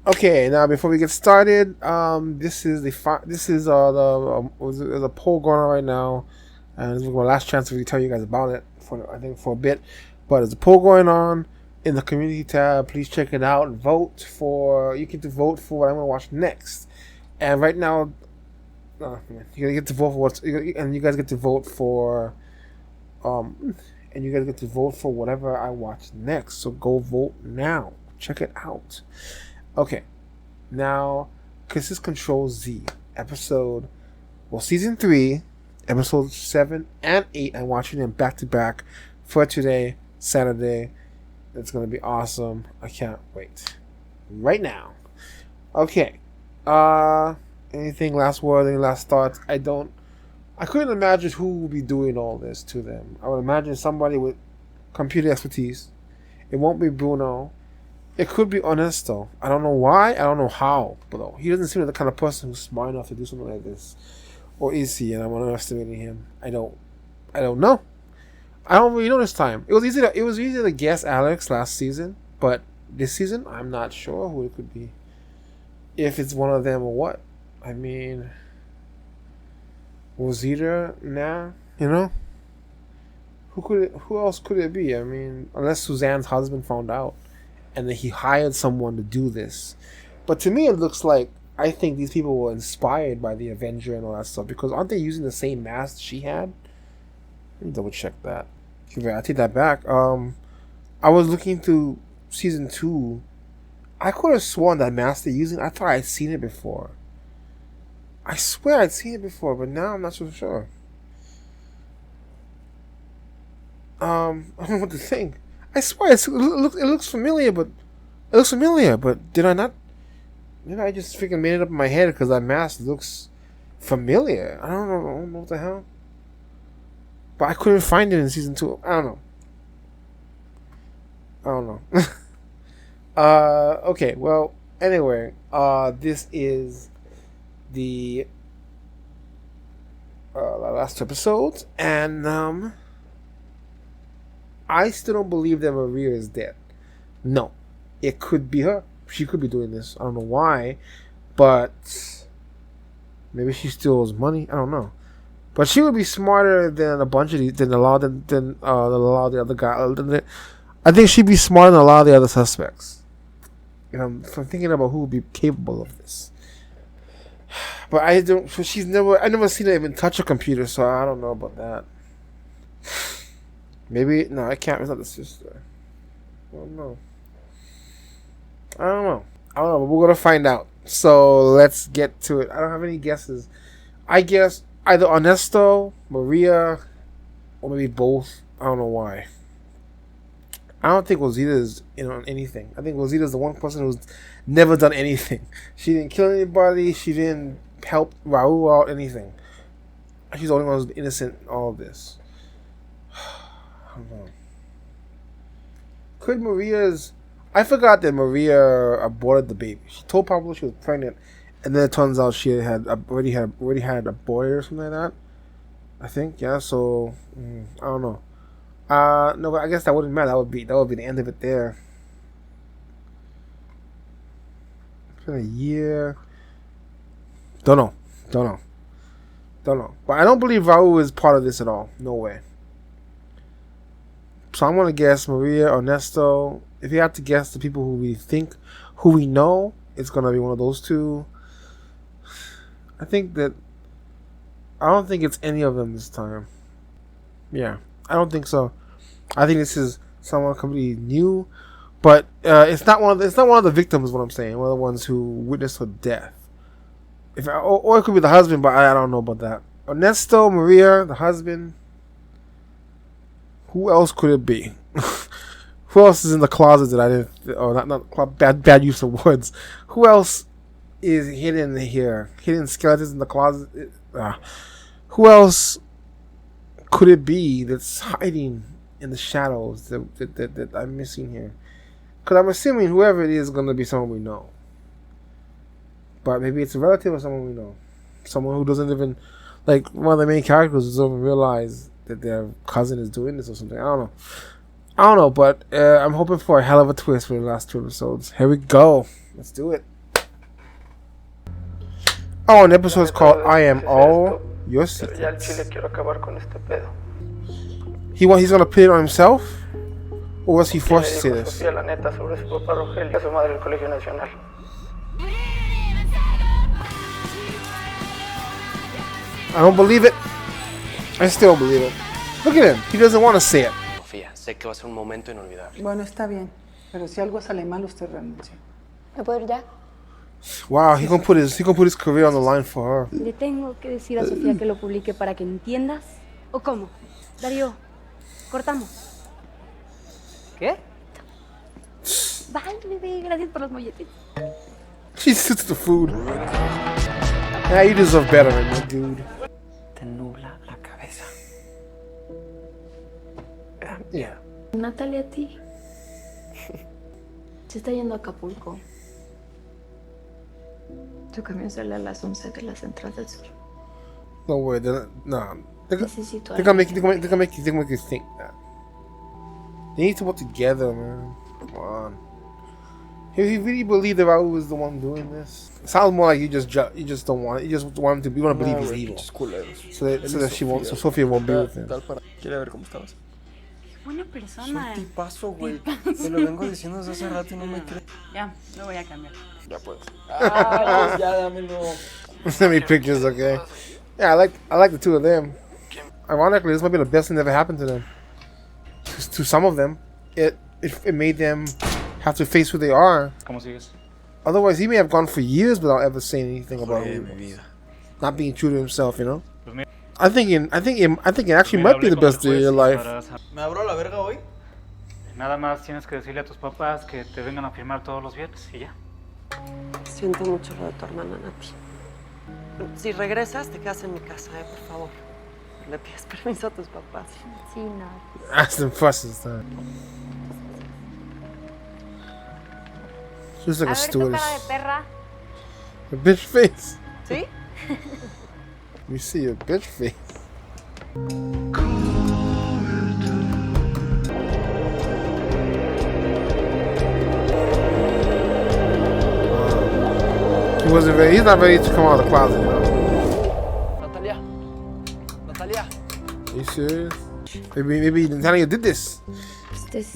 Okay, now before we get started, this is there's a poll going on right now, and this is my last chance to really tell you guys about it for a bit, but there's a poll going on in the community tab. Please check it out. You get to vote for what I'm gonna watch next, and right now, you get to vote for and you guys get to vote for, and you guys get to vote for whatever I watch next. So go vote now. Check it out. Okay, now, Kisses Control Z, season 3, episode 7 and 8. I'm watching them back to back for today, Saturday. It's going to be awesome. I can't wait. Right now. Okay, anything last word, any last thoughts? I couldn't imagine who would be doing all this to them. I would imagine somebody with computer expertise. It won't be Bruno. It could be Ernesto. I don't know why. I don't know how. But he doesn't seem like the kind of person who's smart enough to do something like this. Or is he? And I'm underestimating him. I don't know. I don't really know this time. It was easy to guess Alex last season, but this season I'm not sure who it could be. If it's one of them or what. I mean, Rosita? Nah, Who else could it be? I mean, unless Suzanne's husband found out and then he hired someone to do this. But to me, it looks like, I think these people were inspired by the Avenger and all that stuff, because aren't they using the same mask she had? Let me double check that. Okay, I take that back. I was looking through season 2. I could have sworn that mask they're using, I thought I'd seen it before. I swear I'd seen it before, but now I'm not so sure. I don't know what to think. I swear it looks familiar, but did I not? Maybe I just freaking made it up in my head because that mask looks familiar. I don't know what the hell. But I couldn't find it in season 2. I don't know. Okay. Well, anyway, this is the last 2 episodes, and I still don't believe that Maria is dead. No. It could be her. She could be doing this. I don't know why. But maybe she steals money. I don't know. But she would be smarter than a bunch of these, than a lot of the other guys. I think she'd be smarter than a lot of the other suspects. If I'm thinking about who would be capable of this. But I never seen her even touch a computer, so I don't know about that. Maybe, no, I can't. It's not the sister. I don't know, but we're going to find out. So, let's get to it. I don't have any guesses. I guess either Ernesto, Maria, or maybe both. I don't know why. I don't think Rosita is in on anything. I think Rosita is the one person who's never done anything. She didn't kill anybody. She didn't help Raul out, anything. She's the only one who's innocent in all of this. Could Maria's... I forgot that Maria aborted the baby. She told Pablo she was pregnant, and then it turns out she had already had a boy or something like that. I think, yeah. So I don't know. No, but I guess that wouldn't matter. That would be the end of it there. It's been a year. Don't know. But I don't believe Raul is part of this at all. No way. So I'm gonna guess Maria, Ernesto. If you have to guess the people who we know, it's gonna be one of those two. I don't think it's any of them this time. Yeah, I don't think so. I think this is someone completely new, but it's not one of the victims. Is what I'm saying, one of the ones who witnessed her death. Or it could be the husband, but I don't know about that. Ernesto, Maria, the husband. Who else could it be? Who else is in the closet that I didn't... Or not bad use of words. Who else is hidden here? Hidden skeletons in the closet? Who else could it be that's hiding in the shadows that I'm missing here? Because I'm assuming whoever it is going to be someone we know. But maybe it's a relative or someone we know. Someone who doesn't even... Like, one of the main characters doesn't even realize that their cousin is doing this or something. I don't know, but I'm hoping for a hell of a twist for the last 2 episodes. Here we go. Let's do it. Oh, an episode is called "I Am All Your Secrets." He's gonna put it on himself, or was he forced to say this? I don't believe it. I still don't believe it. Look at him. He doesn't want to say it. Sofía, sé que va a ser un momento inolvidable. Bueno, está bien. Pero si algo sale mal, usted renuncia. ¿Me puedo ir ya? Wow, he gonna put his career on the line for her. Le tengo que decir a Sofía que lo publique para que entiendas. ¿O cómo? Darío, cortamos. ¿Qué? Bye, bebé. Gracias por los molletes. She sits the food. Yeah, you deserve better than that, dude. Te nubla la cabeza. Yeah. Natalia, a ti. Se está yendo a Acapulco. Su camión sale a las 11 de la Central del Sur. No way. No. Necesito They're gonna make you think that. They need to work together, man. Come on. If you really believe that Raul was the one doing this, it sounds more like you just don't want it. You just want him to. You want to believe he's evil, so that Sofía won't be with him. Quiere ver cómo estabas. Buena Es persona. un tipazo, güey. Te lo vengo diciendo desde hace rato y no me crees. Ya, lo voy a cambiar. Ya puedes. Ah, pues ya dámelo. Send me pictures, okay? Yeah, I like the two of them. Ironically, this might be the best thing that ever happened to them. To some of them, it made them have to face who they are. ¿Cómo sigues? Otherwise, he may have gone for years without ever saying anything about Joder, it. mi vida. Not being true to himself, you know. Pues mira, I think it actually might be the best day of your life. ¿Me abro la verga hoy? Nada más tienes que decirle a tus papás que te vengan a firmar todos los viernes y ya. Siento mucho lo de tu hermana, Nati. Si regresas, te quedas en mi casa, por favor. Le pides permiso a tus papás. Sí, no. Ask them first this time. She's like a stewardess. cara de perra. A bitch face. ¿Sí? We see your bitch face. He's not ready to come out of the closet, you know? Natalia. Are you serious? Maybe Natalia did this.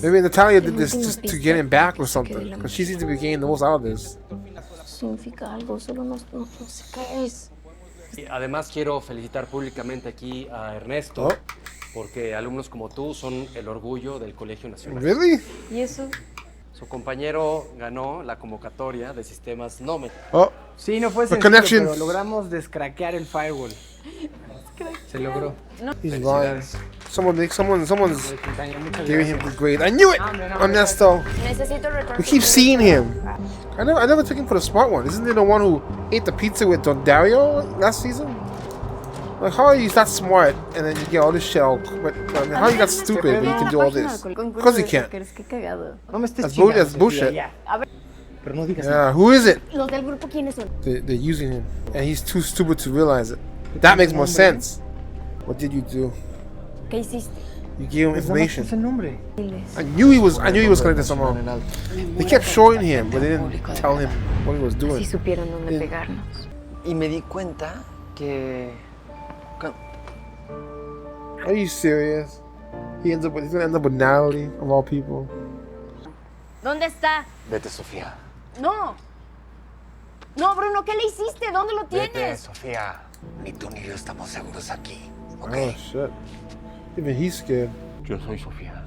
Maybe Natalia did this just to get him back or something. Because she seems to be getting the most out of this. Significa algo, solo no sé qué es. Y además quiero felicitar públicamente aquí a Ernesto, Oh. porque alumnos como tú son el orgullo del Colegio Nacional. Really? ¿Y eso? Su compañero ganó la convocatoria de sistemas NOME. Oh, Sí, no fue The sencillo, connection. pero logramos descraquear el firewall. Se logró. he's lying. Someone's Muchas giving him gracias. the grade. I knew it! Ernesto. Necesito retorno. We keep seeing him. I never took him for the smart one. Isn't he the one who ate the pizza with Don Dario last season? Like, how are you that smart and then you get all this shit all quick? I mean, how are you that stupid but you can do all this? Because he can't. Qué cagado. No me estés That's chingando, that's bullshit. Sofía, ya. Pero no digas nada. Yeah, who is it? Los del grupo, ¿quiénes son? They're using him. And he's too stupid to realize it. That makes more sense. What did you do? ¿Qué hiciste? You gave him Pues nada más information. puse el nombre. I knew he was connected somehow. They kept showing him, but they didn't tell him what he was Si doing. supieron dónde pegarnos. Y me di cuenta que... Are you serious? He's gonna end up with Natalie, of all people. ¿Dónde está? Vete, Sofía. No. No, Bruno, ¿qué le hiciste? ¿Dónde lo Vete, tienes? Sofía. Ni tú ni yo estamos seguros aquí. ¿Ok? Oh shit. Even he's scared. Yo soy Sofía.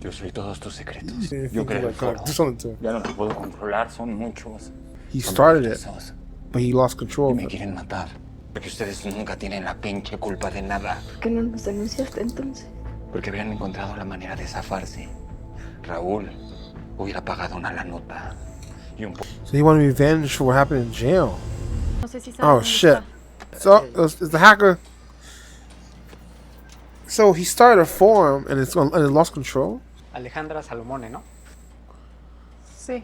Yo soy todos tus secretos. Yo creo el foro. Do something to him. Ya no los puedo controlar, son muchos. He Son started it, poderosos but he lost y control of me it. quieren matar. Porque ustedes nunca tienen la pinche culpa de nada. ¿Por qué no nos denunciaste entonces? Porque habrían encontrado la manera de zafarse. Raúl hubiera pagado una la nota. Y un poco. So he wanted revenge for what happened in jail. No sé si sabes Oh dónde shit. está. So it's the hacker. So he started a forum and it lost control. Alejandra Salomone, ¿no? Sí.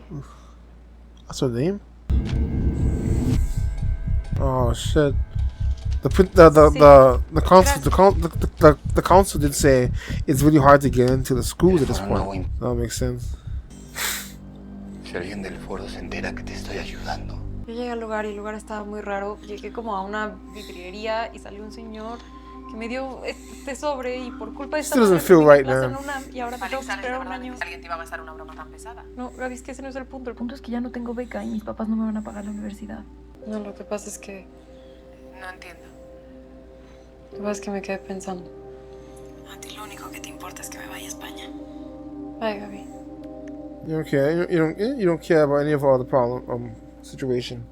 That's her name. Oh shit. The council did say it's really hard to get into the schools at this point. That makes sense. Si alguien del foro se entera que te estoy ayudando. Yo llegué al lugar y el lugar estaba muy raro. Llegué como a una vidriería y salió un señor que me dio este sobre y por culpa de esta Still doesn't mujer feel perdí mi right plaza now. en UNAM y ahora tengo que esperar un año. Alguien te iba a gastar una broma tan pesada. No, Gaby, es que ese no es el punto. El punto Es que ya no tengo beca y mis papás no me van a pagar la universidad. No, lo que pasa es que... No entiendo. Lo que pasa es que me quedé pensando. A ti lo único que te importa es que me vaya a España. Ay, Gaby. You don't care. You don't care about any of our other situation.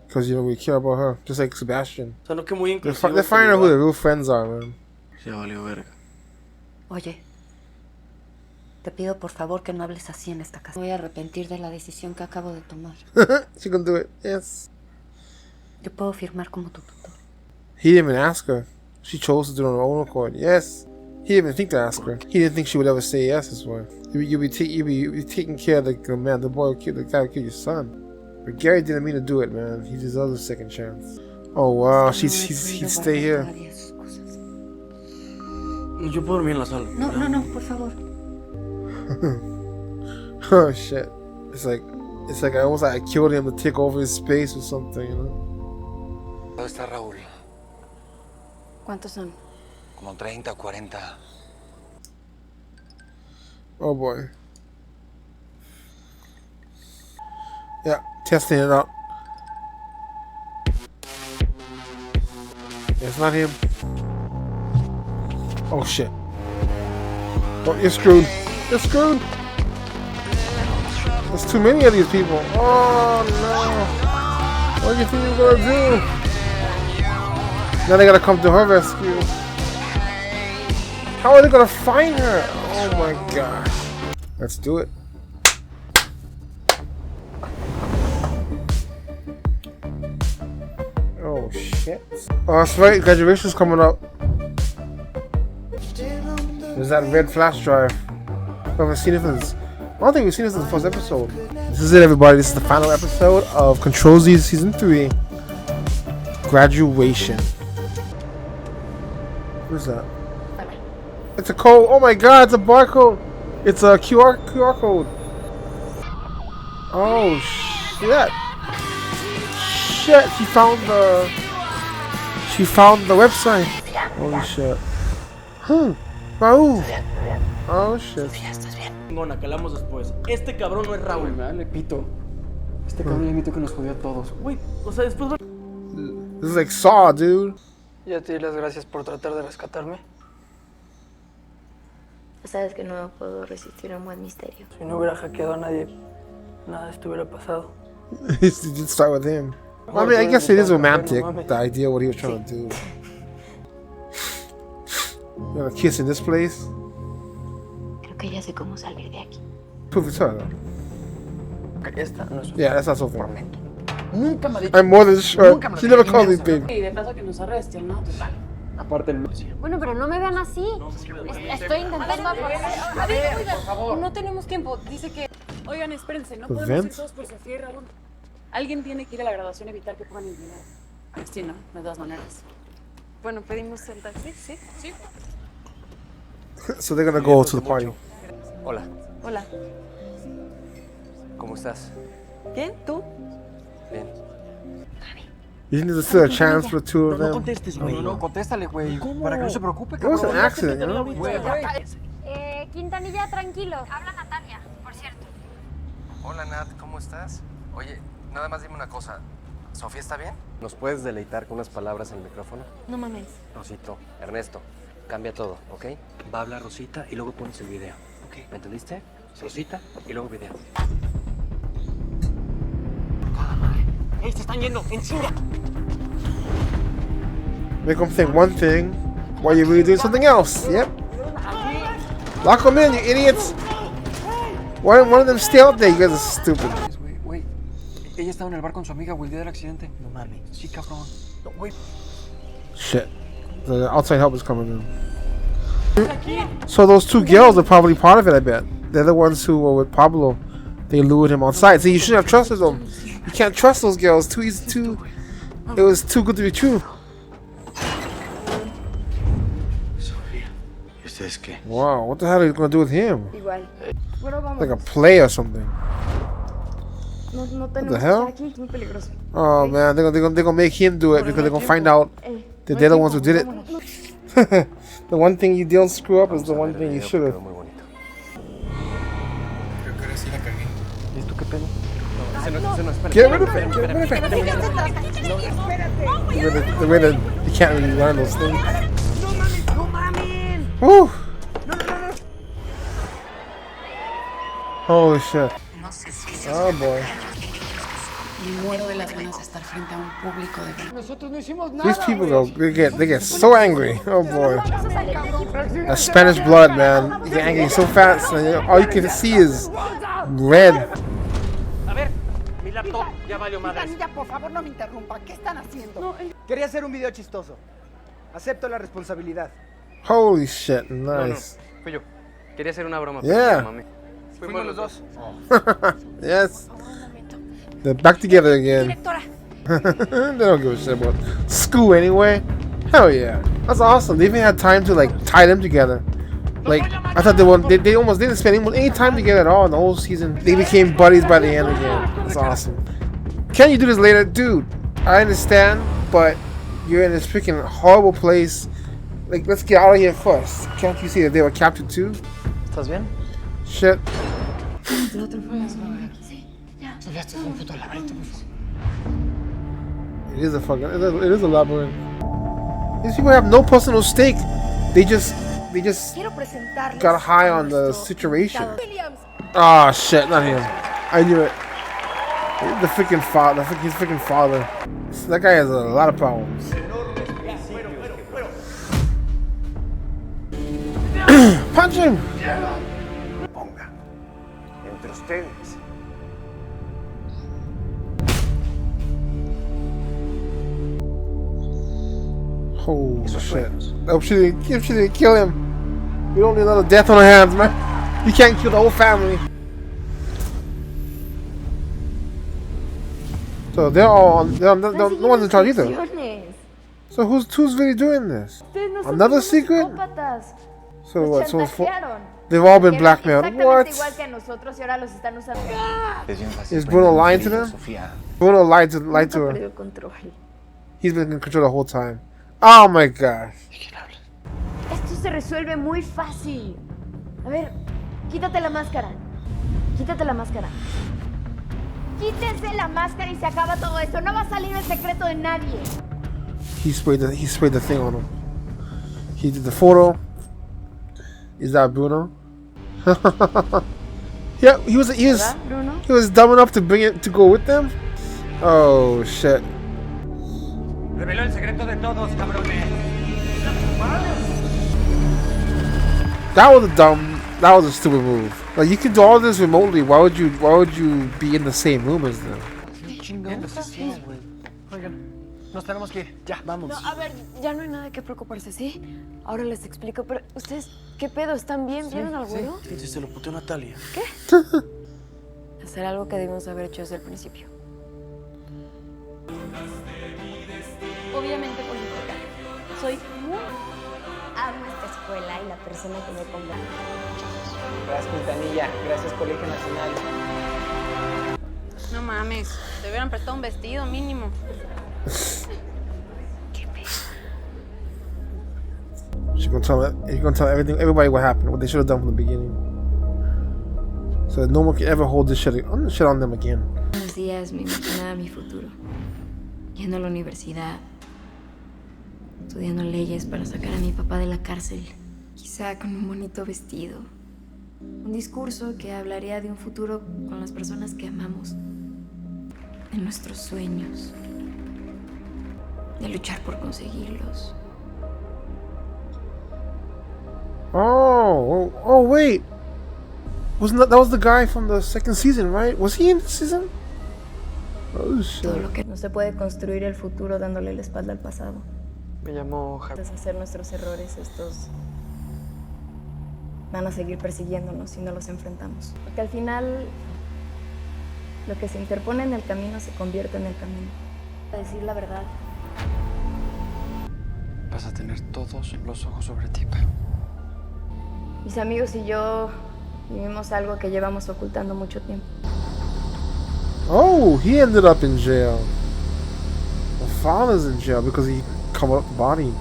Because you don't really care about her. Just like Sebastian. Solo que muy They're, inclusivo. they're finding out who their real friends are, man. Se valió verga. Oye, te pido por favor que no hables así en esta casa. Me voy a arrepentir de la decisión que acabo de tomar. She can do it. Yes. Yo puedo firmar como tu tutor. He didn't even ask her. She chose to do it on her own accord. Yes. He didn't even think to ask her. He didn't think she would ever say yes this way. You'll be taking care of the man, the boy, the guy who killed your son. But Gary didn't mean to do it, man. He deserves a second chance. Oh wow, he'd stay here. Yo puedo dormir en la sala. No, por favor. Oh shit. It's like I almost like I killed him to take over his space or something, you know? ¿Dónde está Raúl? ¿Cuántos son? Como 30 o 40. Oh boy. Yeah, testing it out. It's not him. Oh shit. Oh, you're screwed. You're screwed. There's too many of these people. Oh no. What do you think you're gonna do? Now they gotta come to her rescue. How are they gonna find her? Oh my gosh. Let's do it. Oh shit. Oh, that's right. Graduation's coming up. There's that red flash drive. We haven't seen it since. I don't think we've seen it since the first episode. This is it, everybody. This is the final episode of Control Z Season 3. Graduation. What is that? It's a code. Oh my god, it's a barcode. It's a QR code. Oh shit. Shit, she found the website. Holy shit. Raúl. Oh shit. Chingona, calamos después. Este cabrón no es Raúl. Le pito. Este cabrón le admito que nos jodió a todos. Güey, o sea, después... This is like Saw, dude. Ya te di las gracias por tratar de rescatarme. Sabes que no puedo resistir un buen misterio. Si no hubiera hackeado a nadie, nada estuviera pasado. It did start with him. I mean, I guess it is romantic, the idea of what he was trying to do. You gonna kiss in this place? Creo que ya sé cómo salir de aquí. Prove it to her. Esta no es Yeah, that's not so far. Nunca me ha dicho. I'm more than sure. She never called me baby. Y de paso que nos arresten, ¿no? Total. Aparte el... Bueno, pero no me vean así. Estoy intentando A ver, por favor. No tenemos tiempo. Dice que... Oigan, espérense. No podemos ir todos por Sofía y Raúl. Alguien tiene que ir a la graduación y evitar que pongan el dinero. Sí, no, de todas maneras. Bueno, pedimos el taxi, ¿sí? Sí. So they're gonna go to the party. Hola, Hola. ¿cómo estás? ¿Bien? ¿Tú? Bien. You think there's still a chance for the two of No them? contestes, güey. No, contéstale, güey. Para que no se preocupe, It was cabrón. an accident, you know? Quintanilla, tranquilo. Habla Natalia, por cierto. Hola Nat, ¿cómo estás? Oye, nada más dime una cosa. ¿Sofía está bien? ¿Nos puedes deleitar con unas palabras en el micrófono? No mames. Rosito, Ernesto, cambia todo, ¿ok? Va a hablar Rosita y luego pones el video, ¿ok? ¿Me entendiste? Rosita y luego video. ¡Ey, se están yendo! ¡En chinga! Make them think one thing while you're really doing something else. Yep. Lock them in, you idiots. Why didn't one of them stay out there? You guys are stupid. Güey, ella estaba en el bar con su amiga, güey, el día del accidente. No mames. Sí, cabrón. No, güey. Shit. The outside help is coming in. So those two girls are probably part of it, I bet. They're the ones who were with Pablo. They lured him outside. So you shouldn't have trusted them. You can't trust those girls. It was too good to be true. Sofía, ¿y ustedes qué? Wow, what the hell are you gonna do with him? Igual. Like a play or something. No tenemos que hell? estar aquí, es muy peligroso. Oh man, they're gonna make him do it because they're gonna find out that they're the ones who did it. The one thing you don't screw up is the one thing you should have. Muy bonito. Creo que ahora sí la cagué. ¿Y tú qué pedo? No, espérate. Get rid of it. Get rid of it. The way that you can't really learn those things. ¡No mames! Woo. Holy shit. Oh boy. Me muero de las ganas de estar frente a un público de verdad. Nosotros no hicimos nada. These people they get so angry. Oh boy. That Spanish blood, man. You get angry so fast, and all you can see is red. A ver, mi laptop ya valió madre. Niña, por favor, no me interrumpa. ¿Qué están haciendo? Quería hacer un video chistoso. Acepto la responsabilidad. Holy shit, nice. Fui yo. Quería hacer una broma. Yeah. Mami. Fuimos los dos. Yes. They're back together again. They don't give a shit about school anyway. Hell yeah. That's awesome. They even had time to like tie them together. Like I thought they almost didn't spend any time together at all in the whole season. They became buddies by the end again. That's awesome. Can you do this later? Dude, I understand, but you're in this freaking horrible place. Like, let's get out of here first. Can't you see that they were captured too? ¿Estás bien? Shit. Sofía, esto es un puto laberinto, por favor. It is a fucking. It is a labyrinth. These people have no personal stake. They just got high on the situation. Ah, shit, not him. I knew it. The freaking father. His freaking father. That guy has a lot of problems. Punch him! Ponga. Entre ustedes. Holy shit. Hope she didn't kill him. We don't need another death on our hands, man. You can't kill the whole family. So they're all on. No one's in charge either. So who's really doing this? Another secret? So what? So they've all been blackmailed. What? Is Bruno lying to them? Bruno lied to her. He's been in control the whole time. Oh my gosh. Esto se resuelve muy fácil. A ver, quítate la máscara. Quítate la máscara. Quítese la máscara y se acaba todo esto. No va a salir el secreto de nadie. He sprayed the thing on him. He did the photo. Is that Bruno? Yeah, he was dumb enough to bring it to go with them. Oh shit. Reveló el secreto de todos, cabrones. That was a stupid move. Like, you can do all this remotely. Why would you be in the same room as them? Oigan, nos tenemos que ir. Ya, vamos. No, a ver, ya no hay nada que preocuparse, ¿sí? Ahora les explico, pero ustedes, ¿qué pedo? ¿Están bien? ¿Vieron al güero? Sí, se lo puteó Natalia. ¿Qué? Hacer algo que debimos haber hecho desde el principio. Obviamente por mi boca. Soy muy... Amo esta escuela y la persona que me ponga. Gracias, Quintanilla. Gracias, Colegio Nacional. No mames, te hubieran prestado un vestido mínimo. Qué pedo. She's gonna tell everybody what happened, what they should have done from the beginning. So that no one can ever hold this shit on them again. Unos días me imaginaba mi futuro. Yendo a la universidad. Estudiando leyes para sacar a mi papá de la cárcel. Quizá con un bonito vestido. Un discurso que hablaría de un futuro con las personas que amamos. De nuestros sueños. De luchar por conseguirlos. Oh, wait. That was the guy from the second season, right? Was he in the season? Oh, shit. Todo lo que no se puede construir el futuro dándole la espalda al pasado. Me llamo Javier. Deshacer nuestros errores, estos van a seguir persiguiéndonos si no los enfrentamos. Porque al final, lo que se interpone en el camino se convierte en el camino. A decir la verdad. Vas a tener todos los ojos sobre ti, pero... Mis amigos y yo vivimos algo que llevamos ocultando mucho tiempo. Oh, he ended up in jail. The father's in jail because he covered up the body.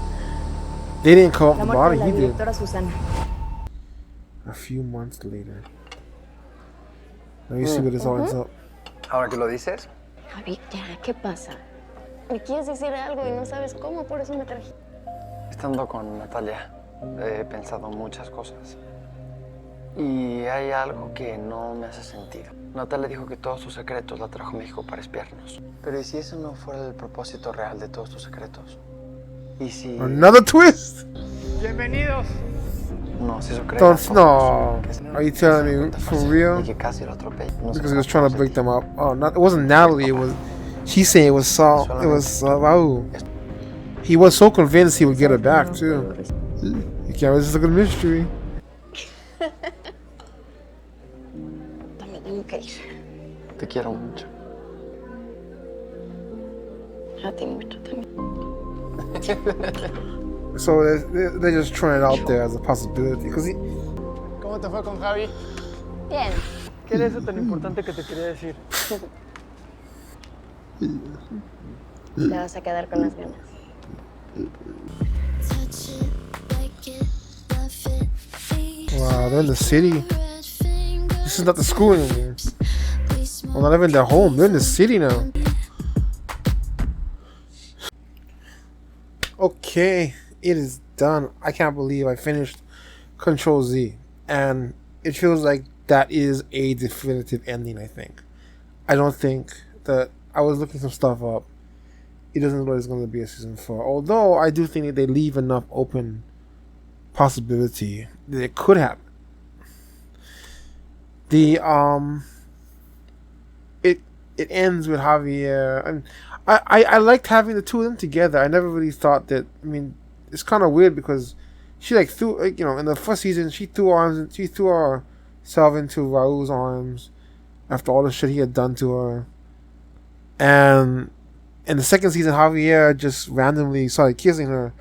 They didn't cover up La the muerte body, de la he did. directora Susana. A few months later. Now you see what this all ends up. Ahora que lo dices. Javi, ya, ¿qué pasa? Me quieres decir algo y no sabes cómo, por eso me traje. Estando con Natalia, he pensado muchas cosas. Y hay algo que no me hace sentido. Natalia dijo que todos tus secretos la trajo a México para espiarnos. Pero ¿y si ese no fuera el propósito real de todos tus secretos? ¿Y si...? Another twist! Bienvenidos. No, si eso cree. No. Are you telling me for real? Y que casi lo atropella. No sé Because he was trying to break them up. Oh, not, it wasn't Natalie. It was. She's saying it was Saul. It was Raul. He was so convinced he would get her back too. You can't resist a good mystery. Me tengo que ir. Te quiero mucho. A ti mucho también. So they're just throwing it out there as a possibility. Because he. ¿Cómo te fue con Javi? Bien. ¿Qué era eso tan importante que te quería decir? Te vas a quedar con las ganas. Wow, they're in the city. This is not the school anymore. Well, not even their home. They're in the city now. Okay, it is done. I can't believe I finished Control Z. And it feels like that is a definitive ending, I think. I don't think that... I was looking some stuff up. It doesn't look like there's going to be a season 4. Although, I do think that they leave enough open possibility that it could happen. The it ends with Javier, and I liked having the two of them together. I never really thought that. I mean, it's kind of weird because she like threw, like, you know, in the first season she threw herself into Raul's arms after all the shit he had done to her, and in the second season Javier just randomly started kissing her,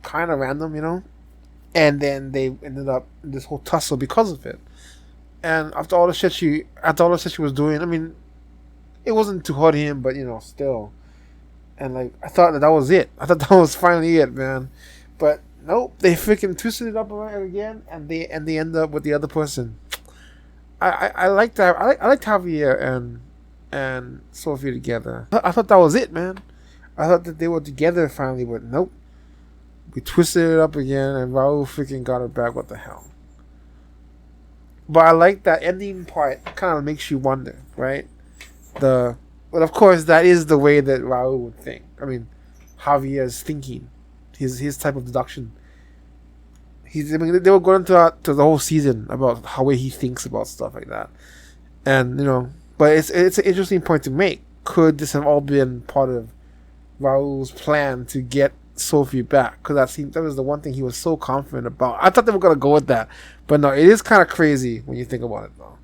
kind of random, you know, and then they ended up in this whole tussle because of it. And after all the shit she was doing, I mean, it wasn't to hurt him, but, you know, still. And like, I thought that was it. I thought that was finally it, man. But nope, they freaking twisted it up again, and they end up with the other person. I liked that. I liked Javier and Sophie together. I thought that was it, man. I thought that they were together finally, but nope. We twisted it up again, and Raul freaking got her back. What the hell? But I like that ending part. Kind of makes you wonder, right? But of course, that is the way that Raul would think. I mean, Javier's thinking, his type of deduction. I mean, they were going to the whole season about how way he thinks about stuff like that, and, you know. But it's an interesting point to make. Could this have all been part of Raul's plan to get Sophie back? Because that was the one thing he was so confident about. I thought they were gonna go with that, but no, it is kind of crazy when you think about it, though.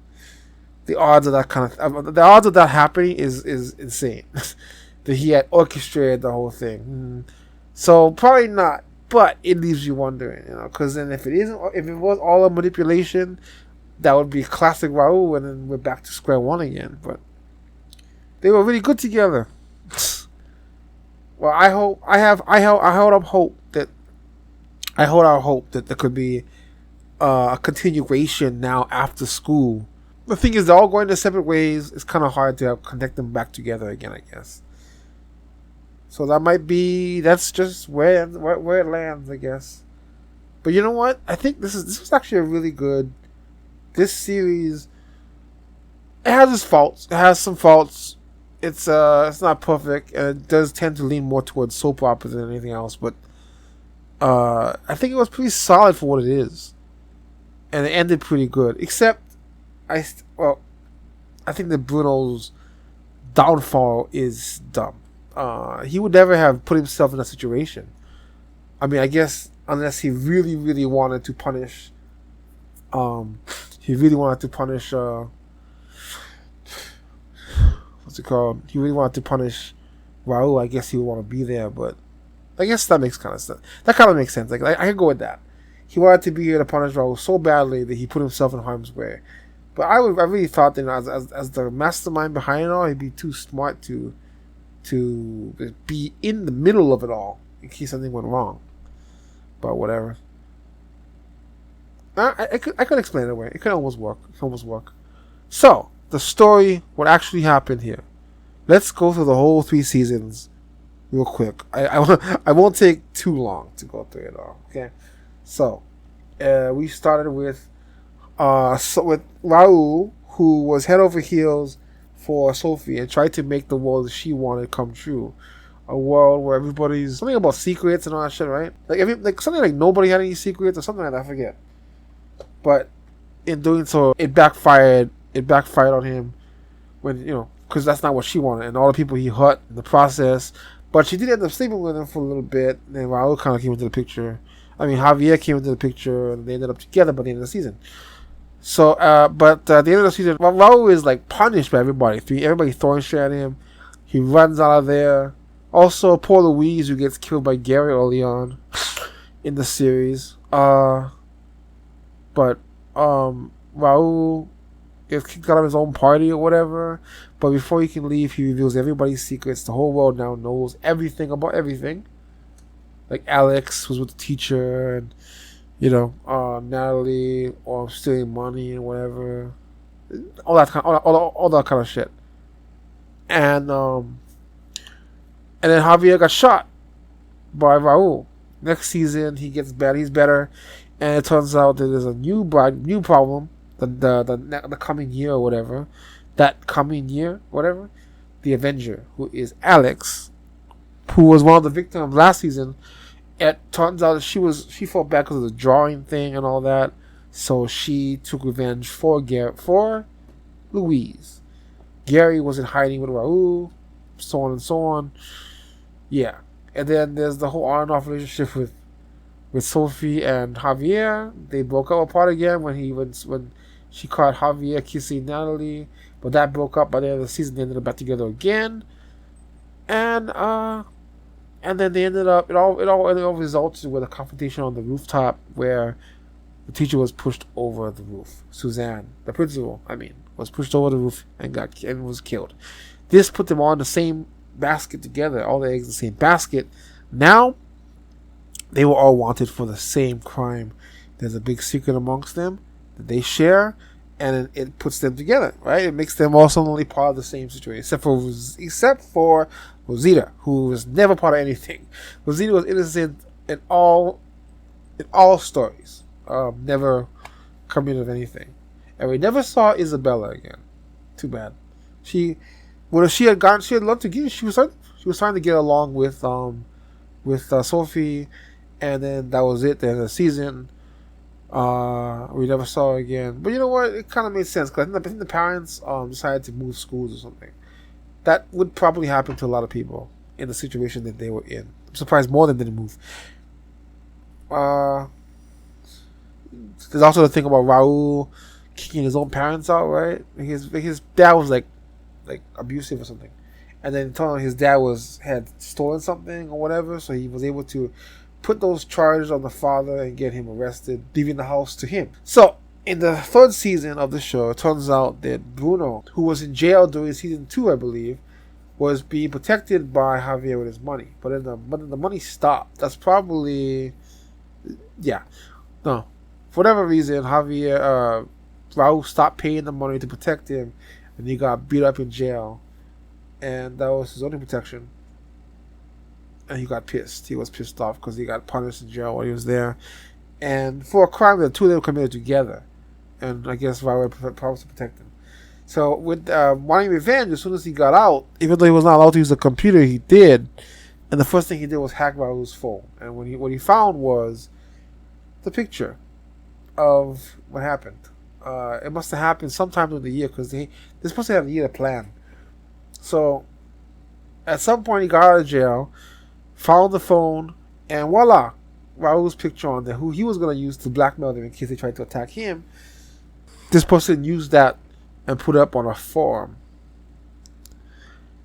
The odds of that happening is insane. That he had orchestrated the whole thing. So probably not, but it leaves you wondering, you know. Because then if it was all a manipulation, that would be classic Raul, and then we're back to square one again. But they were really good together. Well, I hold out hope that there could be a continuation now after school. The thing is, they're all going their separate ways. It's kind of hard to connect them back together again, I guess. So that's just where it lands, I guess. But you know what? I think this was actually a really good. This series, it has its faults. It has some faults. It's not perfect, and it does tend to lean more towards soap operas than anything else. But I think it was pretty solid for what it is, and it ended pretty good. Except, I think that Bruno's downfall is dumb. He would never have put himself in that situation. I mean, I guess unless he really, really wanted to punish. He really wanted to punish. What's it called? He really wanted to punish Raul. I guess he would want to be there, but I guess that makes kind of sense. That kind of makes sense. Like I can go with that. He wanted to be here to punish Raul so badly that he put himself in harm's way. But I really thought that as the mastermind behind it all, he'd be too smart to be in the middle of it all in case something went wrong. But whatever. I could explain it away. It could almost work. So the story, what actually happened here. Let's go through the whole 3 seasons real quick. I won't take too long to go through it all. Okay. So we started with Raul, who was head over heels for Sophie and tried to make the world she wanted come true. A world where everybody's something about secrets and all that shit, right? Like something like nobody had any secrets or something like that. I forget. But in doing so, it backfired. It backfired on him when because that's not what she wanted, and all the people he hurt in the process. But she did end up sleeping with him for a little bit. And then Raul kind of came into the picture. I mean, Javier came into the picture, and they ended up together by the end of the season. So, but at the end of the season, Raul is like punished by everybody. Everybody throwing shit at him. He runs out of there. Also, poor Louise, who gets killed by Gary early on in the series. But Raul gets kicked out of his own party or whatever. But before he can leave, he reveals everybody's secrets. The whole world now knows everything about everything. Like Alex was with the teacher, and Natalie, or stealing money and whatever, all that kind of shit. And then Javier got shot by Raul. Next season, he gets better. He's better, and it turns out that there's a new problem. The coming year or whatever, the Avenger, who is Alex, who was one of the victims last season. It turns out that she fought back because of the drawing thing and all that, so she took revenge for Louise. Gary was in hiding with Raul, so on and so on. Yeah, and then there's the whole on and off relationship with Sophie and Javier. They broke up apart again when she caught Javier kissing Natalie, but that broke up by the end of the season. They ended up back together again, and then they ended up. It all resulted with a confrontation on the rooftop where the teacher was pushed over the roof. Suzanne, the principal, was pushed over the roof and was killed. This put them all in the same basket together, all the eggs in the same basket. Now they were all wanted for the same crime. There's a big secret amongst them that they share, and it puts them together, right? It makes them all suddenly part of the same situation, except for Rosita, who was never part of anything. Rosita was innocent in all stories, never committed of anything, and we never saw Isabella again. Too bad. She had loved to get. She was trying to get along with Sophie, and then that was it. The end of the season. We never saw her again. But you know what? It kind of made sense because I think the parents decided to move schools or something. That would probably happen to a lot of people in the situation that they were in. I'm surprised more of them didn't move. There's also the thing about Raul kicking his own parents out, right? His dad was like abusive or something, and then told him his dad had stolen something or whatever, so he was able to put those charges on the father and get him arrested, leaving the house to him. So in the 3rd season of the show, it turns out that Bruno, who was in jail during season 2, I believe, was being protected by Javier with his money, but then the money stopped. That's probably no. For whatever reason, Raul stopped paying the money to protect him, and he got beat up in jail, and that was his only protection. And he got pissed. He was pissed off because he got punished in jail while he was there, and for a crime that the two of them committed together. And I guess Raul promised to protect him. So with wanting revenge, as soon as he got out, even though he was not allowed to use the computer, he did. And the first thing he did was hack Raul's phone. And what he found was the picture of what happened. It must have happened sometime during the year because they're supposed to have a year to plan. So at some point he got out of jail, found the phone, and voila, Raul's picture on there, who he was going to use to blackmail them in case they tried to attack him. This person used that and put it up on a forum.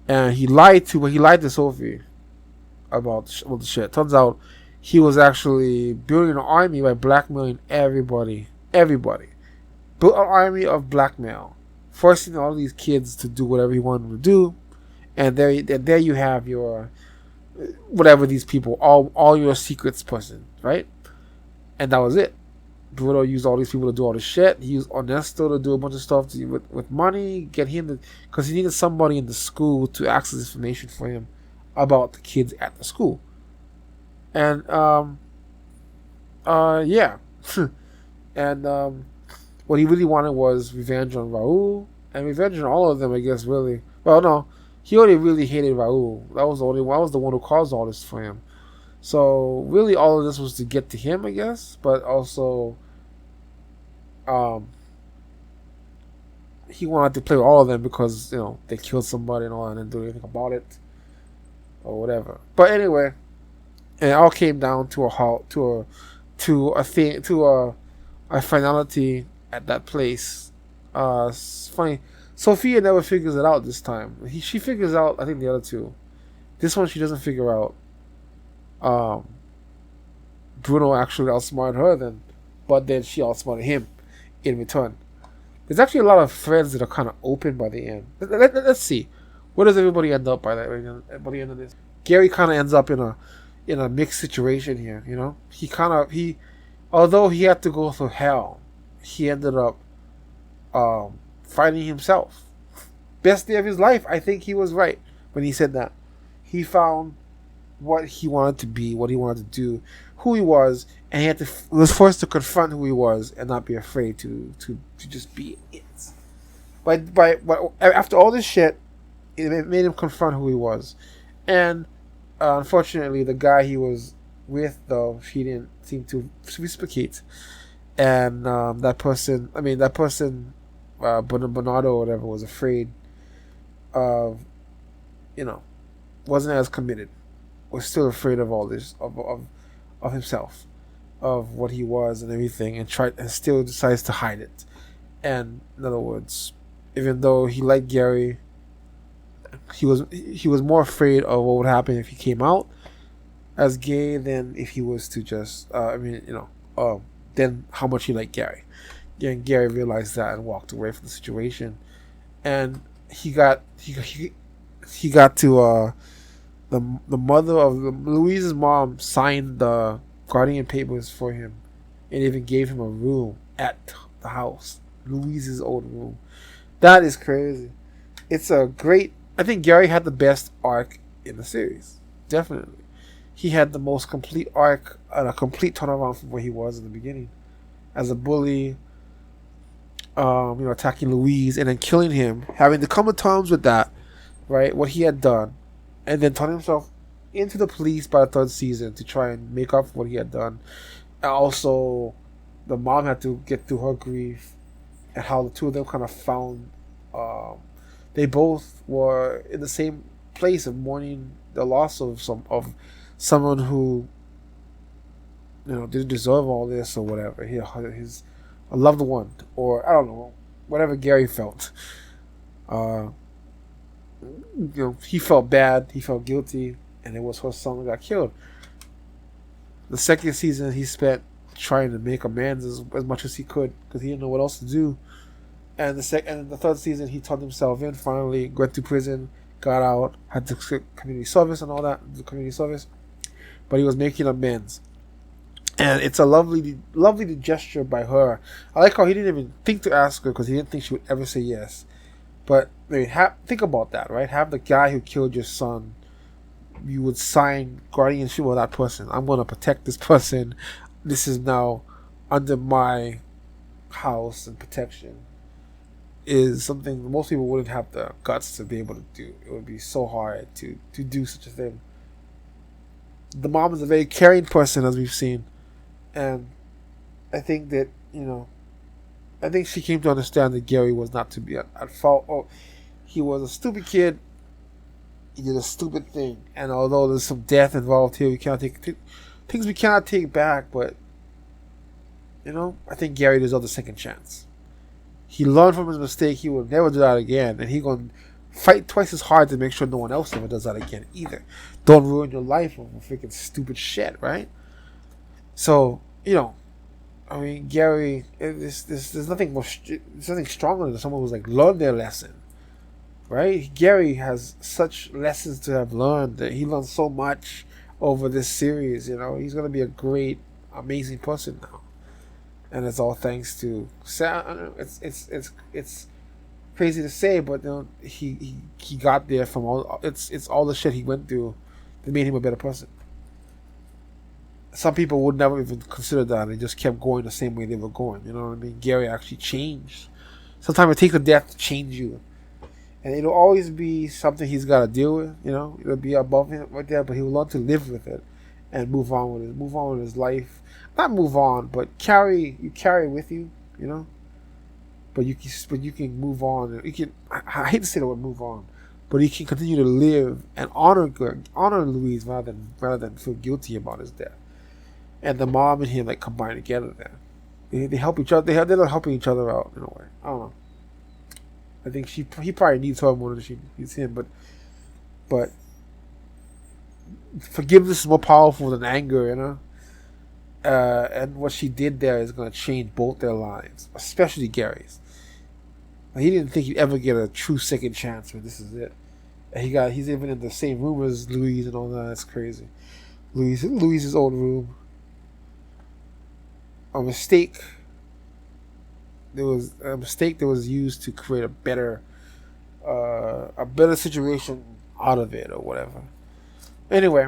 And he lied to Sophie about the shit. Turns out he was actually building an army by blackmailing everybody. built an army of blackmail, forcing all these kids to do whatever he wanted them to do, and there you have your whatever these people, all your secrets person, right? And that was it. Bruno used all these people to do all this shit. He used Ernesto to do a bunch of stuff with money, get him to, because he needed somebody in the school to access information for him about the kids at the school. And yeah. And what he really wanted was revenge on Raul and revenge on all of them, I guess, really. Well, no, he only really hated Raul. That was the one who caused all this for him. So really, all of this was to get to him, I guess. But also, he wanted to play with all of them because they killed somebody and all, and didn't do anything about it or whatever. But anyway, and it all came down to a halt, to a finality at that place. It's funny. Sophia never figures it out this time. She figures out, I think, the other two. This one she doesn't figure out. Bruno actually outsmarted her then, but then she outsmarted him in return. There's actually a lot of threads that are kind of open by the end. Let's see. Where does everybody end up by the end of this? Gary kind of ends up in a mixed situation here. Although he had to go through hell, he ended up finding himself. Best day of his life. I think he was right when he said that. He found what he wanted to be, what he wanted to do, who he was, and he was forced to confront who he was and not be afraid to just be it. But after all this shit, it made him confront who he was. And unfortunately, the guy he was with, though, he didn't seem to reciprocate. And that person, Bernardo or whatever, was afraid of, wasn't as committed. Was still afraid of all this, of himself, of what he was and everything, and still decides to hide it. And in other words, even though he liked Gary, he was more afraid of what would happen if he came out as gay than if he was to just then how much he liked Gary. And Gary realized that and walked away from the situation. And he got to the mother of Louise's mom signed the guardian papers for him and even gave him a room at the house, Louise's old room. That is crazy. It's a great. I think Gary had the best arc in the series. Definitely, he had the most complete arc and a complete turnaround from where he was in the beginning, as a bully. Attacking Louise and then killing him, having to come to terms with that, right? What he had done. And then turning himself into the police by the third season to try and make up for what he had done. And also, the mom had to get through her grief, and how the two of them kind of found. They both were in the same place of mourning the loss of someone who, didn't deserve all this or whatever. His a loved one, or I don't know, whatever Gary felt. He felt bad, he felt guilty, and it was her son who got killed. The second season, he spent trying to make amends as much as he could because he didn't know what else to do. And the third season, he turned himself in. Finally, went to prison, got out, had to community service and all that, the community service. But he was making amends, and it's a lovely gesture by her. I like how he didn't even think to ask her because he didn't think she would ever say yes. But think about that, right? Have the guy who killed your son, you would sign guardianship with that person. I'm going to protect this person. This is now under my house and protection. Is something most people wouldn't have the guts to be able to do. It would be so hard to do such a thing. The mom is a very caring person, as we've seen. And I think that, I think she came to understand that Gary was not to be at fault. Oh, he was a stupid kid. He did a stupid thing. And although there's some death involved here, we cannot take things we cannot take back. But, I think Gary deserves a second chance. He learned from his mistake. He will never do that again. And he's going to fight twice as hard to make sure no one else ever does that again either. Don't ruin your life over freaking stupid shit, right? So, I mean, Gary, there's nothing more, there's nothing stronger than someone who's like learned their lesson, right? Gary has such lessons to have learned that he learned so much over this series. You know, he's gonna be a great, amazing person now, and it's all thanks to Sam. I don't know, it's crazy to say, but you know, he got there from all. It's all the shit he went through that made him a better person. Some people would never even consider that. They just kept going the same way they were going. You know what I mean? Gary actually changed. Sometimes it takes a death to change you. And it'll always be something he's got to deal with. You know? It'll be above him right there, but he will learn to live with it and move on with it. Move on with his life. Not move on, but you carry with you, you know? But you can move on. You can, I hate to say the word move on, but he can continue to live and honor Louise rather than feel guilty about his death. And the mom and him like combine together there. They help each other. They're helping each other out in a way. I don't know. I think he probably needs her more than she needs him. But forgiveness is more powerful than anger, you know. And what she did there is going to change both their lives, especially Gary's. He didn't think he'd ever get a true second chance, but this is it. And he's even in the same room as Louise and all that. That's crazy. Louise's old room. There was a mistake that was used to create a better situation out of it or whatever. Anyway,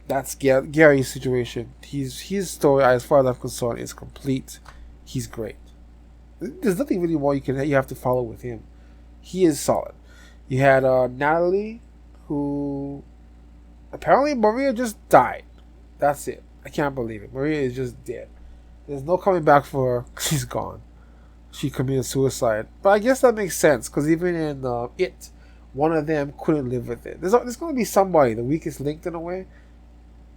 that's Gary's situation. His story, as far as I'm concerned, is complete. He's great. There's nothing really more you have to follow with him. He is solid. You had Natalie, who apparently Maria just died. That's it. I can't believe it. Maria is just dead. There's no coming back for her. She's gone. She committed suicide. But I guess that makes sense, because even in It, one of them couldn't live with it. There's going to be somebody, the weakest link in a way,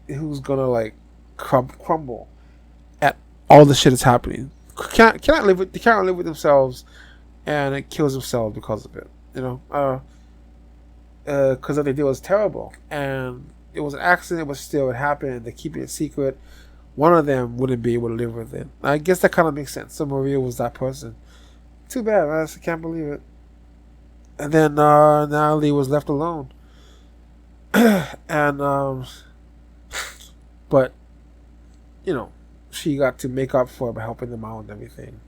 who's going to like crumble at all the shit that's happening. They can't live with themselves, and it kills themselves because of it. You know, because what they did was terrible, and it was an accident, but still it happened. They're keeping it secret. One of them wouldn't be able to live with it. I guess that kind of makes sense. So Maria was that person. Too bad, man. I can't believe it. And then Natalie was left alone. And but you know, she got to make up for it by helping them out and everything.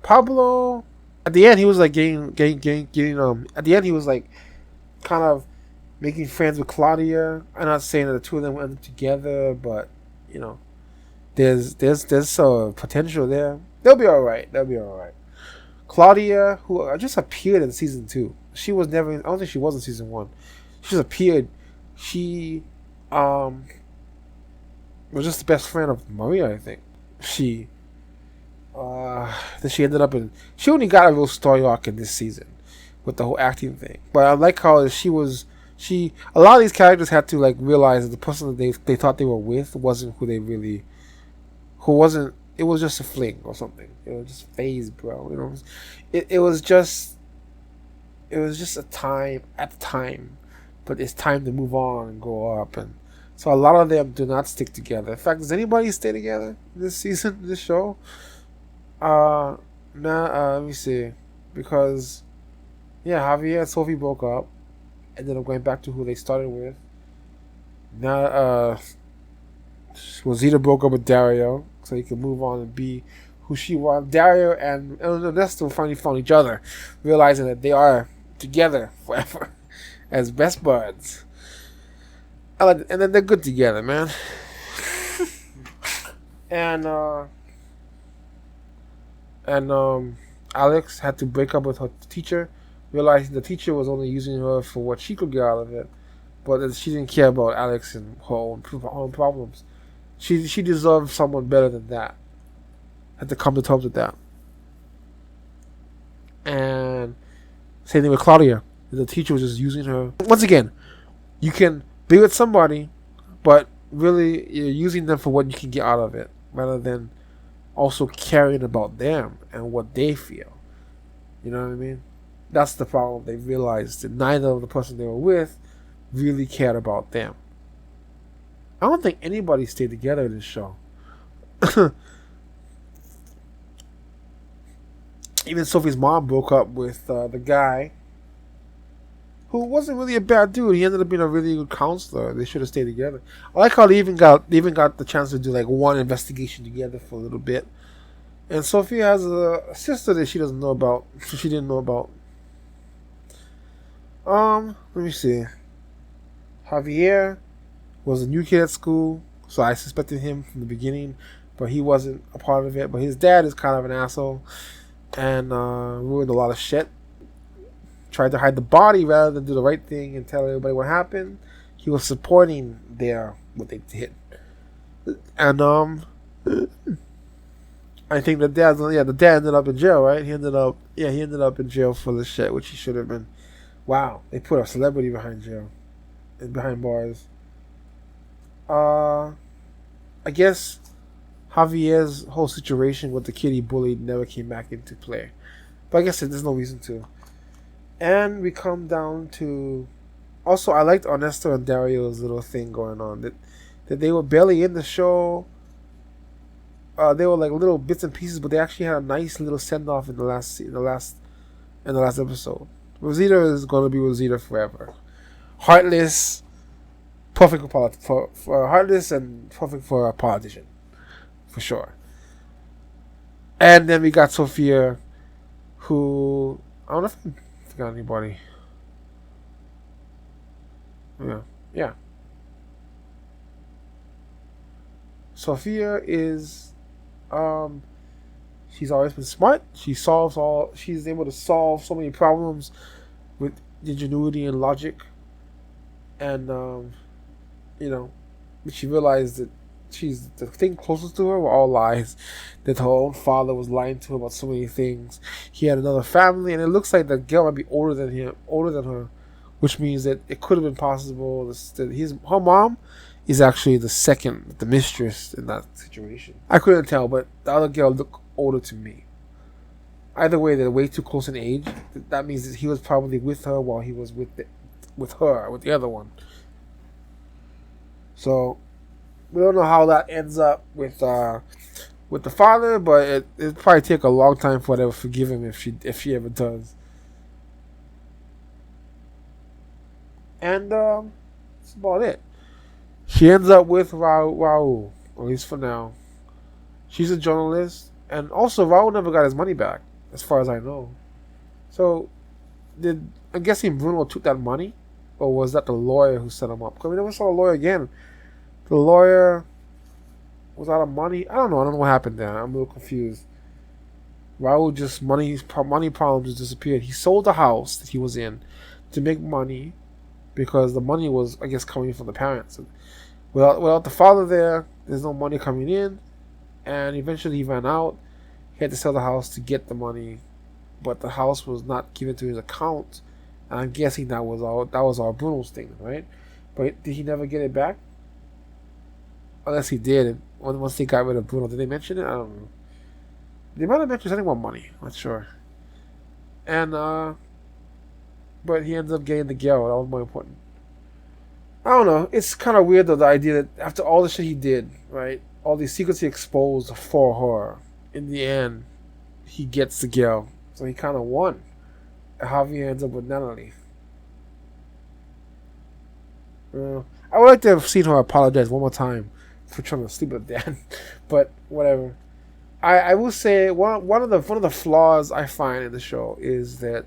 Pablo, at the end, he was like getting at the end, he was like kind of making friends with Claudia. I'm not saying that the two of them will end up together, but you know, there's potential there. They'll be all right. Claudia, who just appeared in season 2, she was never. I don't think she was in season 1. She just appeared. She was just the best friend of Maria, I think. Then she ended up in. She only got a real story arc in this season with the whole acting thing. But I like how a lot of these characters had to like realize that the person that they thought they were with wasn't it was just a fling or something. It was just phase, bro. You know, it was just a time at the time, but it's time to move on and go up. And so a lot of them do not stick together. In fact, does anybody stay together this season, this show? Let me see, because Javier and Sophie broke up. Ended up going back to who they started with. Now, Rosita broke up with Dario, so he could move on and be who she was. Dario and Ernesto finally found each other, realizing that they are together forever as best buds. And then they're good together, man. and Alex had to break up with her teacher, realizing the teacher was only using her for what she could get out of it, but that she didn't care about Alex and her own problems. She deserved someone better than that. Had to come to terms with that. And same thing with Claudia. The teacher was just using her. Once again, you can be with somebody, but really you're using them for what you can get out of it, rather than also caring about them and what they feel. You know what I mean? That's the problem. They realized that neither of the person they were with really cared about them. I don't think anybody stayed together in this show. even Sophie's mom broke up with the guy who wasn't really a bad dude. He ended up being a really good counselor. They should have stayed together. I like how they even got the chance to do like one investigation together for a little bit. And Sophie has a sister that she doesn't know about. She didn't know about. Let me see. Javier was a new kid at school, so I suspected him from the beginning, but he wasn't a part of it. But his dad is kind of an asshole and ruined a lot of shit. Tried to hide the body rather than do the right thing and tell everybody what happened. He was supporting what they did, and I think the dad ended up in jail, right? He ended up in jail for the shit, which he should have been. Wow, they put a celebrity behind jail and behind bars. I guess Javier's whole situation with the kid he bullied never came back into play, but I guess there's no reason to. And we come down to... Also, I liked Ernesto and Dario's little thing going on. That they were barely in the show. They were like little bits and pieces, but they actually had a nice little send-off in the last episode. Rosita is going to be Rosita forever. Heartless, perfect for heartless and perfect for a politician. For sure. And then we got Sophia, who... I don't know if I got anybody. Yeah. Sophia is she's always been smart. She's able to solve so many problems with ingenuity and logic. And she realized that the thing closest to her were all lies. That her own father was lying to her about so many things. He had another family, and it looks like the girl might be older than her, which means that it could have been possible that her mom is actually the mistress in that situation. I couldn't tell, but the other girl looked older to me. Either way, they're way too close in age. That means that he was probably with her while he was with the other one. So we don't know how that ends up with the father, but it'll probably take a long time for her to forgive him if she ever does. And that's about it. She ends up with Raul, at least for now. She's a journalist, and also Raul never got his money back, as far as I know. So, I'm guessing Bruno took that money, or was that the lawyer who set him up? Because we never saw the lawyer again. The lawyer was out of money. I don't know what happened there. I'm a little confused. Raul just money problems just disappeared. He sold the house that he was in to make money because the money was, I guess, coming from the parents. And without the father there, there's no money coming in, and eventually he ran out. He had to sell the house to get the money, but the house was not given to his account, and I'm guessing that was all Bruno's thing, right? But did he never get it back? Unless he did, and once they got rid of Bruno, did they mention it? I don't know. They might have mentioned something about money. I'm not sure. And but he ends up getting the girl. That was more important. I don't know. It's kind of weird though, the idea that after all the shit he did, right, all these secrets he exposed for her, in the end, he gets the girl. So he kind of won. Javier ends up with Natalie. I would like to have seen her apologize one more time for trying to sleep with dad, but whatever. I will say one of the flaws I find in the show is that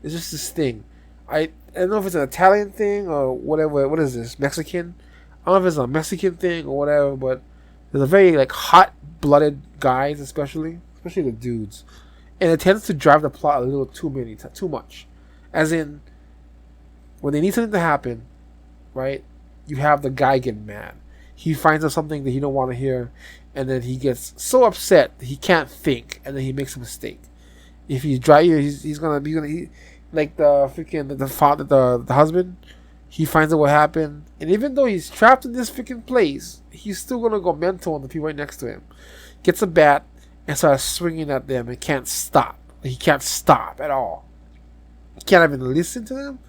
it's just this thing. I don't know if it's an Italian thing or whatever. What is this? Mexican? I don't know if it's a Mexican thing or whatever, but there's a very like hot-blooded guys, especially the dudes, and it tends to drive the plot a little too much. As in, when they need something to happen, right? You have the guy get mad. He finds out something that he don't want to hear, and then he gets so upset that he can't think, and then he makes a mistake. If he's dry, he's gonna like the freaking the father, the husband. He finds out what happened, and even though he's trapped in this freaking place, he's still gonna go mental on the people right next to him. Gets a bat and starts swinging at them and can't stop. He can't stop at all. He can't even listen to them,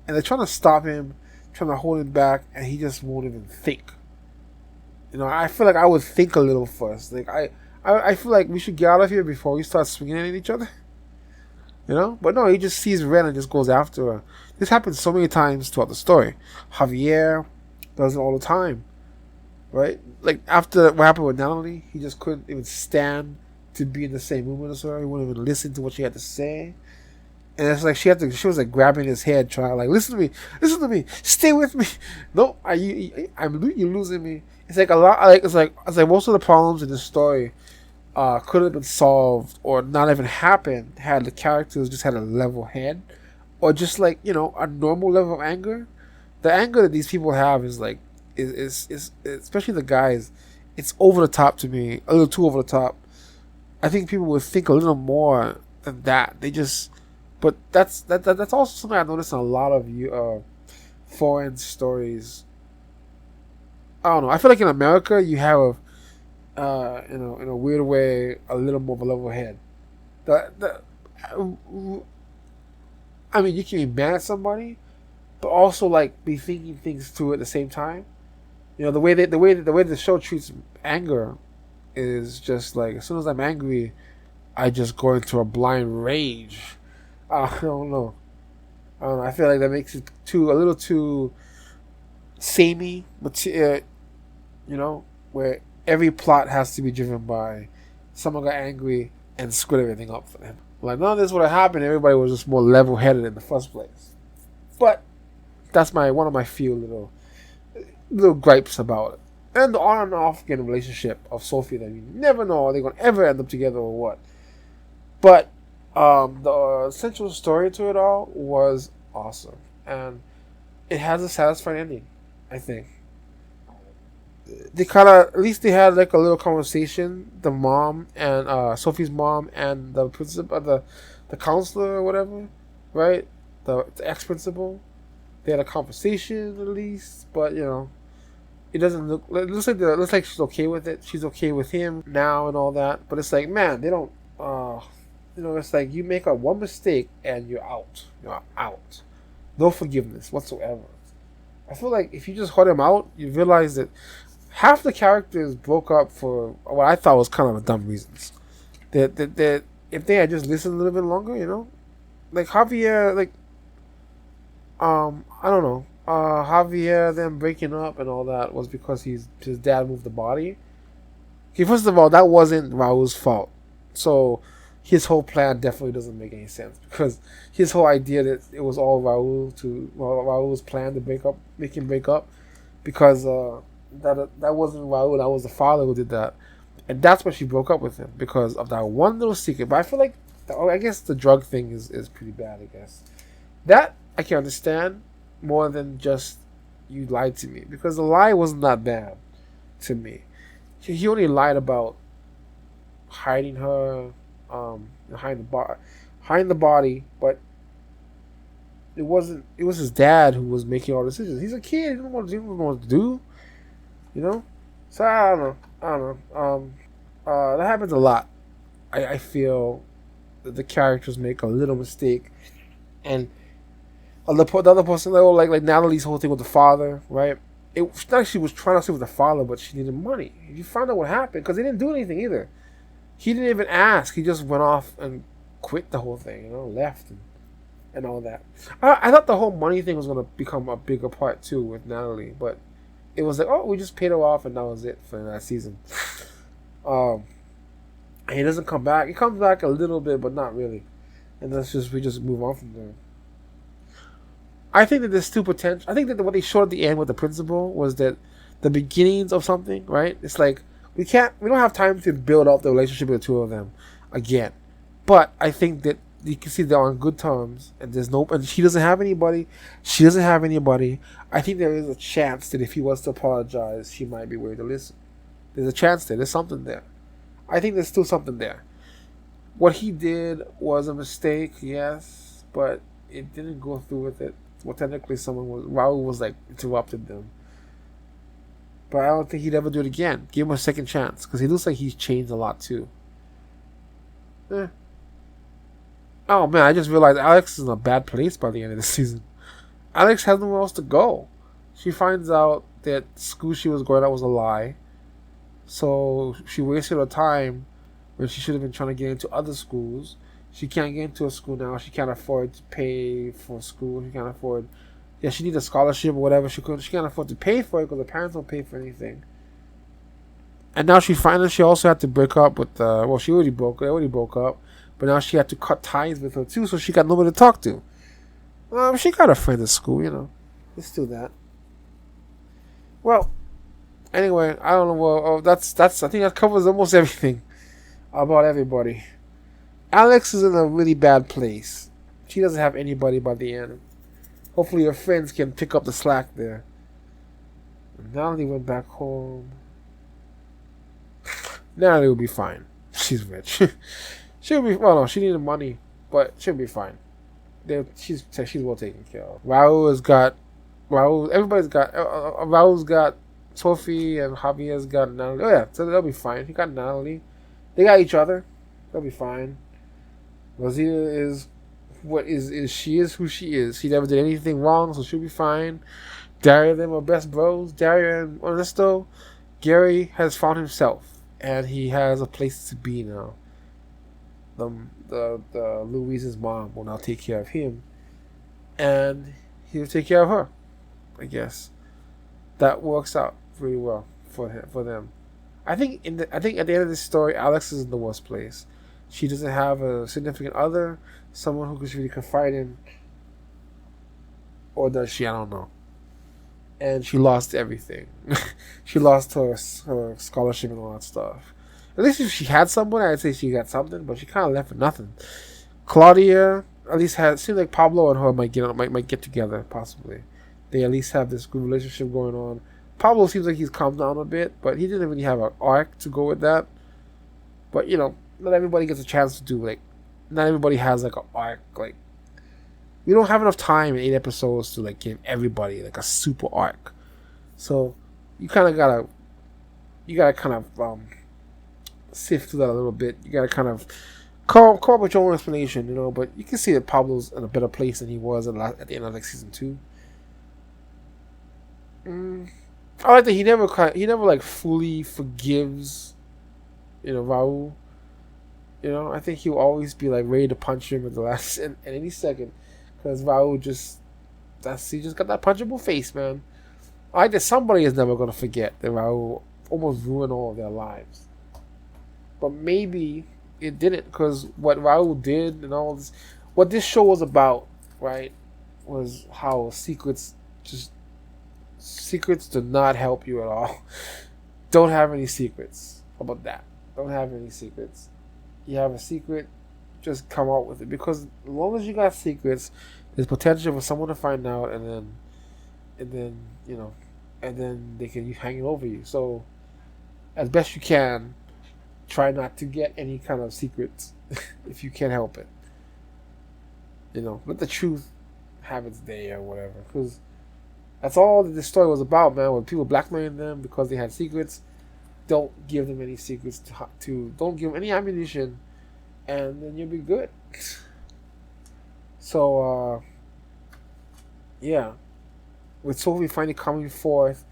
and they're trying to stop him, trying to hold him back, and he just won't even think. I feel like I would think a little first. Like I I feel like we should get out of here before we start swinging at each other. You know? But no, he just sees Ren and just goes after her. This happens so many times throughout the story. Javier does it all the time. Right? Like, after what happened with Natalie, he just couldn't even stand to be in the same room as her. He wouldn't even listen to what she had to say. And it's like she was like grabbing his head, trying like, listen to me, stay with me. No, you're losing me. It's like a lot. It's like most of the problems in this story could have been solved or not even happened had the characters just had a level head, or just like, you know, a normal level of anger. The anger that these people have is like is especially the guys. It's over the top to me, a little too over the top. I think people would think a little more than that. They just. But that's also something I noticed in a lot of foreign stories. I don't know. I feel like in America you have, in a weird way, a little more of a level head. I mean, you can be mad at somebody, but also like be thinking things through at the same time. You know, the way the show treats anger is just like, as soon as I'm angry, I just go into a blind rage. I don't know. I feel like that makes it a little too samey, but you know, where every plot has to be driven by someone got angry and screwed everything up for them. Like, none of this would have happened. Everybody was just more level-headed in the first place. But that's one of my few little gripes about it. And the on and off again relationship of Sophie that you never know are they gonna ever end up together or what. But the central story to it all was awesome, and it has a satisfying ending, I think. They at least they had like a little conversation, the mom and Sophie's mom and the principal, the counselor or whatever, right? The ex-principal. They had a conversation at least, but you know, it looks like she's okay with it. She's okay with him now and all that, but it's like, man, they don't. You know, it's like you make one mistake and you're out. You're out. No forgiveness whatsoever. I feel like if you just hold him out, you realize that half the characters broke up for what I thought was kind of a dumb reasons. That if they had just listened a little bit longer, you know, like Javier, like I don't know, Javier them breaking up and all that was because his dad moved the body. Okay, first of all, that wasn't Raul's fault. So his whole plan definitely doesn't make any sense, because his whole idea that it was all Raul's plan to make him break up, because that wasn't Raul, that was the father who did that, and that's why she broke up with him, because of that one little secret. But I feel like I guess the drug thing is pretty bad. I guess that I can understand more than just you lied to me, because the lie wasn't that bad to me. He only lied about hiding her. Hiding the body, but it was his dad who was making all the decisions. He's a kid; he didn't know what to do, you know. So I don't know. That happens a lot. I feel that the characters make a little mistake, and the other person, like Natalie's whole thing with the father, right? It's not she was trying to stay with the father, but she needed money. You found out what happened, because they didn't do anything either. He didn't even ask. He just went off and quit the whole thing, you know, left and all that. I thought the whole money thing was going to become a bigger part too with Natalie, but it was like, oh, we just paid her off and that was it for that season. And he doesn't come back. He comes back a little bit, but not really. And we just move on from there. I think that there's still potential. I think that what they showed at the end with the principal was that the beginnings of something, right? It's like, we don't have time to build up the relationship with the two of them again. But I think that you can see they're on good terms, and and she doesn't have anybody. She doesn't have anybody. I think there is a chance that if he was to apologize, she might be willing to listen. There's a chance there. There's something there. I think there's still something there. What he did was a mistake, yes, but it didn't go through with it. Well, technically, Raul was like interrupted them. But I don't think he'd ever do it again. Give him a second chance, because he looks like he's changed a lot too. Oh man, I just realized Alex is in a bad place by the end of the season. Alex has nowhere else to go. She finds out that school she was going at was a lie. So she wasted her time when she should have been trying to get into other schools. She can't get into a school now. She can't afford to pay for school. She can't afford. Yeah, she needs a scholarship or whatever. She can't afford to pay for it because the parents don't pay for anything. And now she also had to break up with. Well, they already broke up, but now she had to cut ties with her too. So she got nobody to talk to. She got a friend at school, you know. Let's do that. Well, anyway, I don't know. Well, that's. I think that covers almost everything about everybody. Alex is in a really bad place. She doesn't have anybody by the end. Hopefully her friends can pick up the slack there. Natalie went back home. Natalie will be fine. She's rich. She'll be. Well, no, she needed money, but she'll be fine. She's well taken care of. Raul's got. Everybody's got. Raul's got Sophie and Javier's got Natalie. Oh yeah, so they'll be fine. He got Natalie. They got each other. They'll be fine. Rosita is she is who she is. She never did anything wrong, so she'll be fine. Daria and them are best bros. Daria and Ernesto. Gary has found himself, and he has a place to be now. The Louise's mom will now take care of him, and he'll take care of her. I guess that works out really well for them. I think at the end of this story, Alex is in the worst place. She doesn't have a significant other, someone who could really confide in, or does she? I don't know. And she lost everything. She lost her scholarship and all that stuff. At least if she had someone, I'd say she got something, but she kind of left with nothing. Claudia at least seems like Pablo and her might get together possibly. They at least have this good relationship going on. Pablo seems like he's calmed down a bit, but he didn't really have an arc to go with that. But you know, not everybody gets a chance to do not everybody has like an arc. Like, we don't have enough time in 8 episodes to like give everybody like a super arc. So you gotta kind of sift through that a little bit. You gotta kind of come up with your own explanation, you know. But you can see that Pablo's in a better place than he was at the end of like season 2. I like that he never like fully forgives, you know, Raul. You know, I think he'll always be like ready to punch him at the last in any second, because Raul just got that punchable face, man. I like that somebody is never gonna forget that Raul almost ruined all of their lives. But maybe it didn't, because what Raul did and all this, what this show was about, right, was how secrets do not help you at all. Don't have any secrets. How about that? Don't have any secrets. You have a secret, just come out with it. Because as long as you got secrets, there's potential for someone to find out, and then you know, and then they can hang it over you. So, as best you can, try not to get any kind of secrets if you can't help it. You know, let the truth have its day or whatever. Because that's all that this story was about, man. When people blackmailing them because they had secrets, don't give them any secrets don't give them any ammunition, and then you'll be good. So, yeah. With Sophie finally coming forth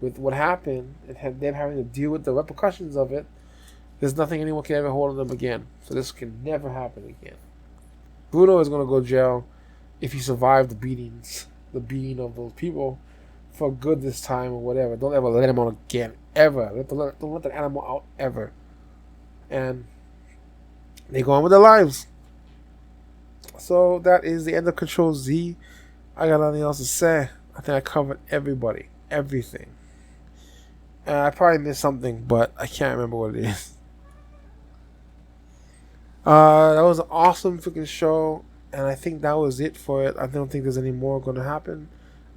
with what happened and them having to deal with the repercussions of it, there's nothing anyone can ever hold on them again. So this can never happen again. Bruno is going to go to jail if he survived the beating of those people for good this time or whatever. Don't ever let him out again. Ever. Don't let that animal out ever. And they go on with their lives. So that is the end of Control Z. I got nothing else to say. I think I covered everybody. Everything. I probably missed something, but I can't remember what it is. That was an awesome freaking show, and I think that was it for it. I don't think there's any more going to happen.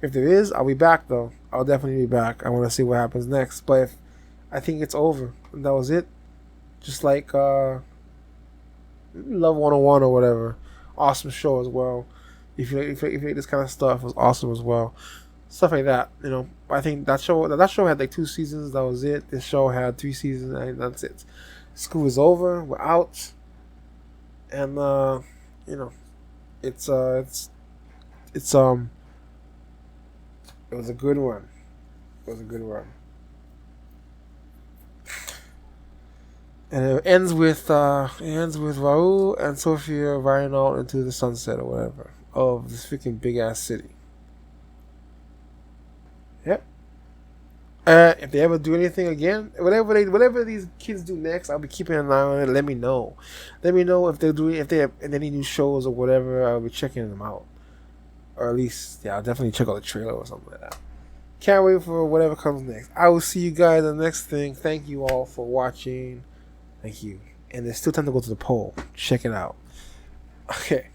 If there is, I'll be back though. I'll definitely be back. I want to see what happens next. But if I think it's over, and that was it. Just like Love 101 or whatever. Awesome show as well. If you like this kind of stuff, it was awesome as well. Stuff like that, you know. I think that show had like 2 seasons. That was it. This show had 3 seasons, and that's it. School is over. We're out. And you know, it was a good one. And it ends with Raul and Sophia riding out into the sunset or whatever of this freaking big ass city. Yep. If they ever do anything again, whatever these kids do next, I'll be keeping an eye on it. Let me know. Let me know if they have any new shows or whatever. I'll be checking them out, or at least I'll definitely check out the trailer or something like that. Can't wait for whatever comes next. I will see you guys in the next thing. Thank you all for watching. Thank you. And there's still time to go to the poll. Check it out. Okay.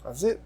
That's it.